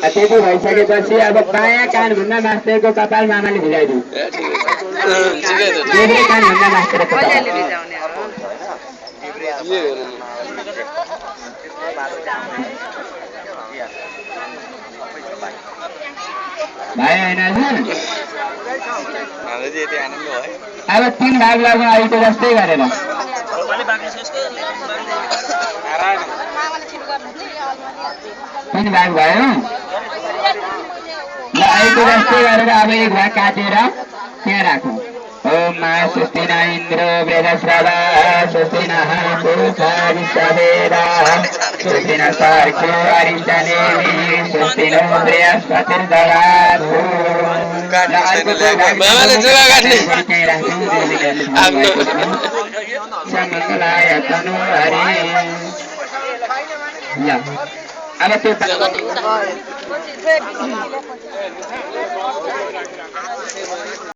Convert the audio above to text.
त्यति भइसकेपछि अब बायाँ कानभन्दा मास्टरको कपाल मामाले भिजाइदिनु। देब्रे कानभन्दा मास्टरको कपाल। भाइ होइन अब 3 भाग लाग्नु अहिलेको जस्तै गरेर। 3 भाग भयो ल अहिलेको जस्तै गरेर अब 1 भाग काटेर त्यहाँ राखौँ। ओम मा स्वस्तिना इन्द्रो वेदस्रवा स्वस्तिना पुरुषा विश्ववेदा स्वस्तिना सर्को अरिष्टनेमि स्वस्तिनो बृहस्पतिर्दधातु। मङ्गलाय तनु हरि। अब त्यो